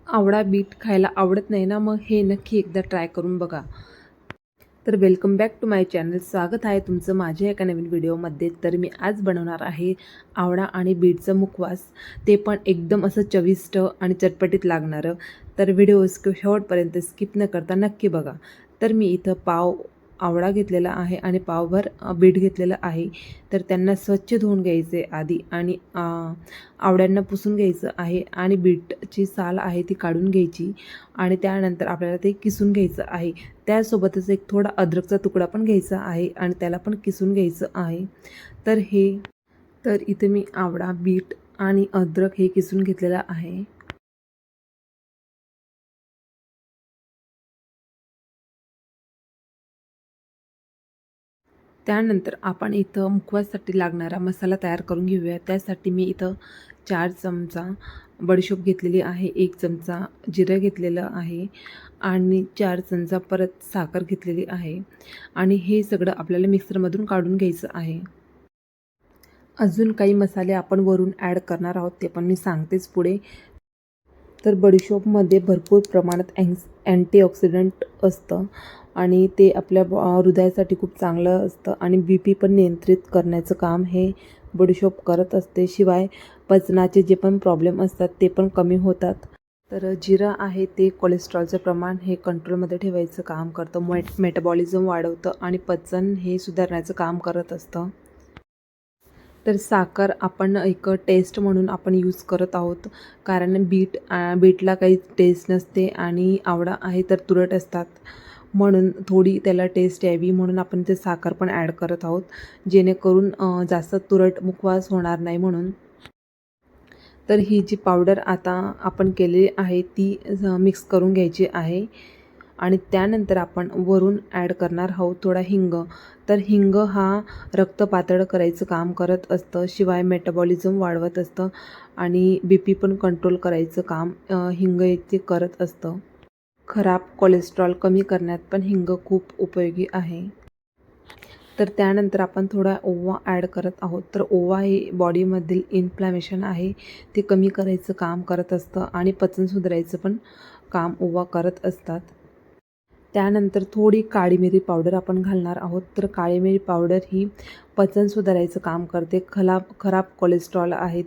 आवळा बीट खायला आवडत नाही ना, मग हे नक्की एकदा ट्राय करून बघा. तर welcome back to my channel. स्वागत आहे तुमचं माझ्या एका नवीन व्हिडिओमध्ये. तर मी आज बनवणार आहे आवळा आणि बीटचं मुखवास, ते पण एकदम असं चविष्ट आणि चटपटीत लागणारं. तर व्हिडिओ शेवटपर्यंत स्किप न करता नक्की बघा. तर मी इथं पाव आवळा घेतलेला आहे आणि पावभर बीट घेतलेलं आहे. तर त्यांना स्वच्छ धुवून घ्यायचे आधी आणि आवळ्यांना पुसून घ्यायचं आहे आणि बीटची साल आहे ती काढून घ्यायची आणि त्यानंतर आपल्याला ते किसून घ्यायचं आहे. त्यासोबतच एक थोडा अद्रकचा तुकडा पण घ्यायचा आहे आणि त्याला पण किसून घ्यायचं आहे. तर इथे मी आवळा, बीट आणि अद्रक हे किसून घेतलेलं आहे. त्यानंतर आपण इथं मुखवाससाठी लागणारा मसाला तयार करून घेऊया. त्यासाठी मी इथं 4 चमचा बडीशोप घेतलेली आहे, 1 चमचा जिरं घेतलेलं आहे आणि 4 चमचा परत साखर घेतलेली आहे आणि हे सगळं आपल्याला मिक्सरमधून काढून घ्यायचं आहे. अजून काही मसाले आपण वरून ॲड करणार आहोत, ते पण मी सांगतेच पुढे. तर बडीशोपमध्ये भरपूर प्रमाणात अँटीऑक्सिडंट असतं आणि ते आपल्या हृदयासाठी खूप चांगलं असतं आणि BP पण नियंत्रित करण्याचं काम हे बडीशोप करत असते. शिवाय पचनाचे जे पण प्रॉब्लेम असतात ते पण कमी होतात. तर जिरं आहे ते कोलेस्ट्रॉलचं प्रमाण हे कंट्रोलमध्ये ठेवायचं काम करतं, मेटाबॉलिझम वाढवतं आणि पचन हे सुधारण्याचं काम करत असतं. तर साखर आपण एक टेस्ट म्हणून आपण यूज करत आहोत, कारण बीटला काही टेस्ट नसते आणि आवळा आहे तर तुरट असतात, म्हणून थोडी त्याला टेस्ट यावी म्हणून आपण ते साखर पण ॲड करत आहोत, जेणेकरून जास्त तुरट मुखवास होणार नाही म्हणून. तर ही जी पावडर आता आपण केलेली आहे ती मिक्स करून घ्यायची आहे आणि त्यानंतर आपण वरून ॲड करणार आहोत थोडा हिंग. तर हिंग हा रक्त पातळ करायचं काम करत असतं, शिवाय मेटाबॉलिझम वाढवत असतं आणि BP पण कंट्रोल करायचं काम हिंग ते करत असतं. खराब कोलेस्ट्रॉल कमी करण्यात पण हिंग खूप उपयोगी आहे. तर त्यानंतर आपण थोडा ओवा ॲड करत आहोत. तर ओवा हे बॉडीमधील इन्फ्लॅमेशन आहे ते कमी करायचं काम करत असतं आणि पचन सुधारायचं पण काम ओवा करत असतात. त्यानंतर थोडी काळी मिरी पावडर आपण घालणार आहोत. तर काळी मिरी पावडर ही पचन सुधारायचं काम करते. खराब कोलेस्ट्रॉल आहेत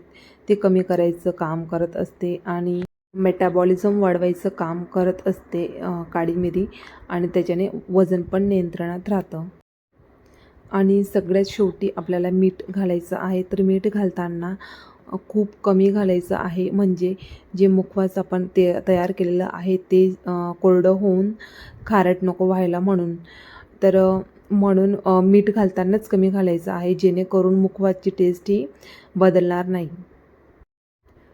ते कमी करायचं काम करत असते आणि मेटाबॉलिझम वाढवायचं काम करत असते काळी मिरी, आणि त्याच्याने वजन पण नियंत्रणात राहतं. आणि सगळ्यात शेवटी आपल्याला मीठ घालायचं आहे. तर मीठ घालताना खूप कमी घालायचं आहे, म्हणजे जे मुखवास आपण ते तयार केलेलं आहे ते कोरडं होऊन खारट नको व्हायला म्हणून. तर म्हणून मीठ घालतानाच कमी घालायचं आहे, जेणेकरून मुखवासची टेस्ट ही बदलणार नाही.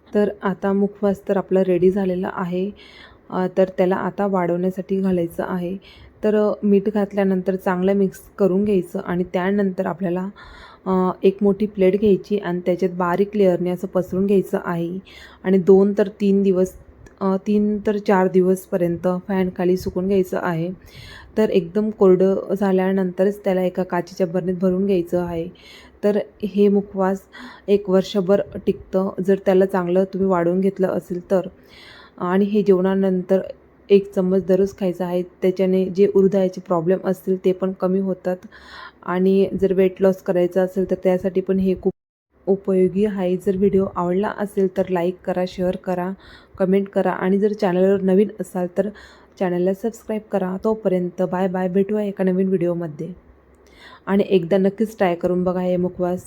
तर आता मुखवास तर आपलं रेडी झालेला आहे. तर त्याला आता वाढवण्यासाठी घालायचं आहे. तर मीठ घातल्यानंतर चांगलं मिक्स करून घ्यायचं आणि त्यानंतर आपल्याला एक मोठी प्लेट घ्यायची आणि त्याच्यात बारीक लेअरने असं पसरून घ्यायचं आहे आणि 2 तर 3 दिवस 3 तर 4 दिवसपर्यंत फॅनखाली सुकून घ्यायचं आहे. तर एकदम कोरडं झाल्यानंतरच त्याला एका काचेच्या बरणीत भरून घ्यायचं आहे. तर हे मुखवास 1 वर्षभर टिकतं, जर त्याला चांगलं तुम्ही वाढवून घेतलं असेल तर. आणि हे जेवणानंतर 1 चम्मच दररोज खायचं आहे. त्याच्याने जे हृदयाचे प्रॉब्लेम असतील ते पण कमी होतात आणि जर वेट लॉस करायचं असेल तर त्यासाठी पण हे खूप उपयोगी आहे. जर व्हिडिओ आवडला असेल तर लाईक करा, शेअर करा, कमेंट करा आणि जर चॅनलवर नवीन असाल तर चॅनलला सबस्क्राईब करा. तोपर्यंत बाय बाय, भेटूया एका नवीन व्हिडिओमध्ये आणि एकदा नक्कीच ट्राय करून बघा हे मुखवास.